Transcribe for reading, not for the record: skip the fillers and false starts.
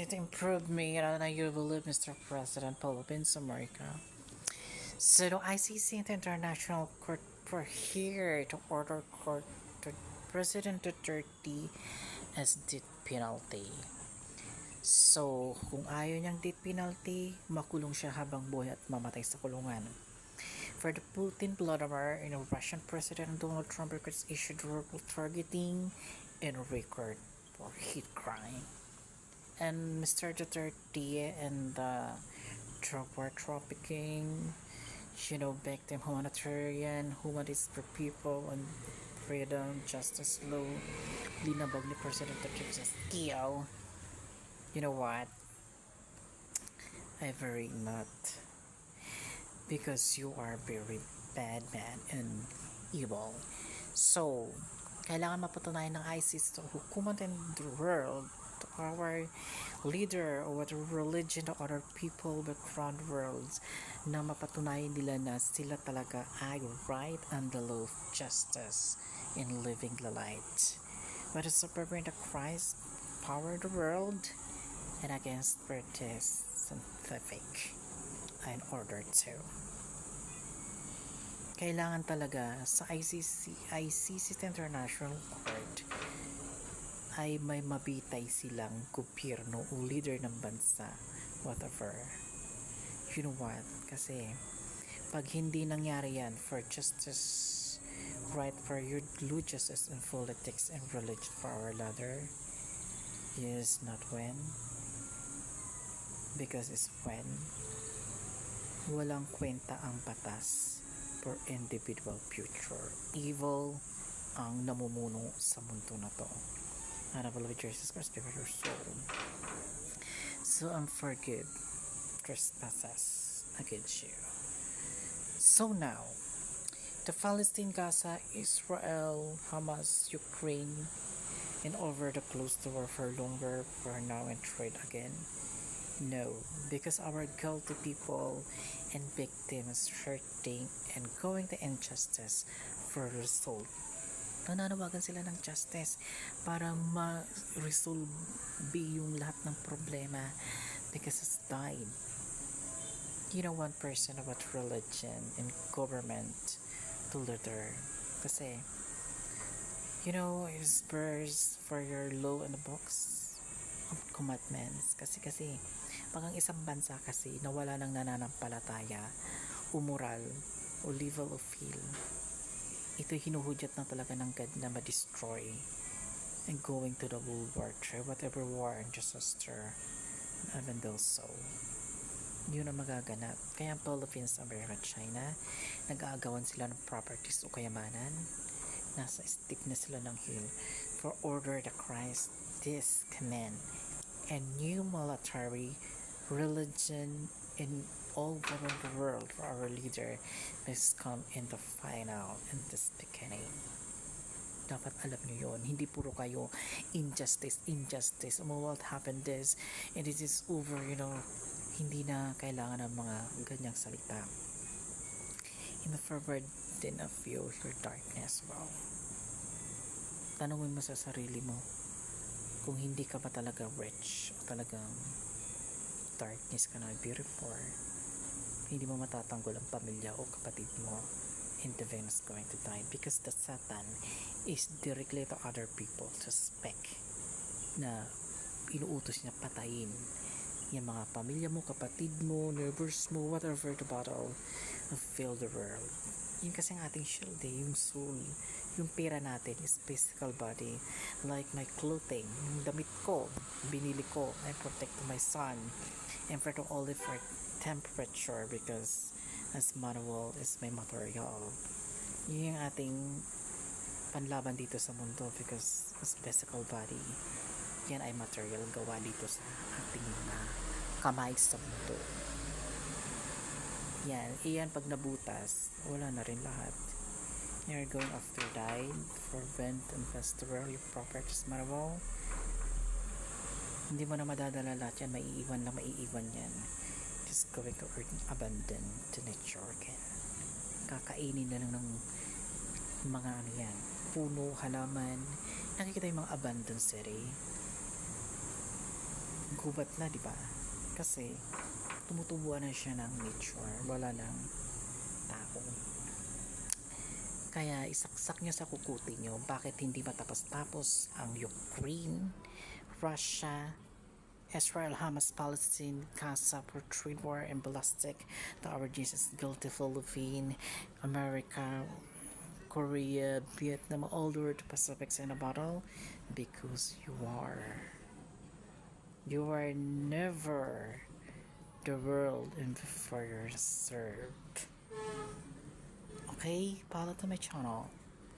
to improve me, and you believe, Mr. President, Philippines, America. So the ICC and the International Court were here to order court to President Duterte as death penalty. So, kung ayaw niyang death penalty, makulong siya habang buhay at mamatay sa kulungan. For the Putin bloodbath in Russian President Donald Trump records issued verbal targeting and record for hate crime. And Mr. Duterte and the drug war trafficking, victim humanitarian, humanities for people, and freedom, justice, law, linabag ni President Duterte sa skill. You know what? I very not. Because you are very bad man and evil. So, kailangan mapatunayan ng ISIS to hukuman in the world, to our leader or what religion to other people background worlds, na mapatunayan nila na sila talaga ay right and the law of justice in living the light. But it's supreme the Christ power the world and against British scientific in order to kailangan talaga sa ICC International Court ay may mabitay silang gobyerno o leader ng bansa, whatever. You know what? Kasi pag hindi nangyari yan for justice, right, for your blue justice in politics and religion for our leader, is not when, because it's when walang kwenta ang batas for individual future. Evil ang namumuno sa mundo na to. Honorable with Jesus Christ, give your soul. So unforgive trespasses against you. So now, the Palestine, Gaza, Israel, Hamas, Ukraine, and over the closed door for longer for now and trade again. No, because our guilty people and victims hurting and going to injustice for result. Nananawagan sila ng justice para ma-resolve yung lahat ng problema because it's died. One person about religion and government to leader. Kasi, it's verse for your law in the books of commandments. Kasi, pag ang isang bansa kasi nawala ng nananampalataya o moral o level of feel, ito hinuhudyat na talaga ng God na ma-destroy and going to the World War III, whatever war and disaster, even though so, yun ang magaganap. Kaya ang Philippines, America, China, nag-aagawan sila ng properties o kayamanan, nasa stick na sila ng hill for order the Christ, this command, and new military religion in all over the world for our leader must come in the final in this beginning. Dapat alam nyo yun. Hindi puro kayo injustice. What happened this and this is over, hindi na kailangan ng mga ganyang salita. In the forward din of you your darkness. Well, tanungin mo sa sarili mo kung hindi ka ba talaga rich o talagang darkness ka na before, hindi mo matatanggol ang pamilya o kapatid mo, and the Venus going to die because the Satan is directly to other people to spec na inuutos niya patayin yung mga pamilya mo, kapatid mo, neighbors mo, whatever the battle of fill the world. Yun kasi ang ating shield yung soul. Yung pera natin is physical body, like my clothing, yung damit ko, binili ko, I protect my son, and for the only for temperature because as manual is my material. Yun yung ating panlaban dito sa mundo because as physical body, yan ay material gawa dito sa ating mga kamay sa mundo. Iyan pag nabutas, wala na rin lahat. You're going after died for event and festival, your properties marable. Hindi mo na madadala lahat yan, maiiwan yan. Just going to earth abandon to nature again. Kakainin na lang ng mga puno, halaman. Nakikita yung mga abandoned city. gubat na, di ba? Kasi tumutubuan na siya ng nature, wala ng tao. Kaya isaksak niyo sa kukuti niyo, bakit hindi matapos-tapos ang Ukraine, Russia, Israel, Hamas, Palestine, Gaza for trade war and ballistic. The origins is guilty Philippines, America, Korea, Vietnam, all the way to Pacifics in a bottle, because you are never the world and before you're served. Okay, follow to my channel.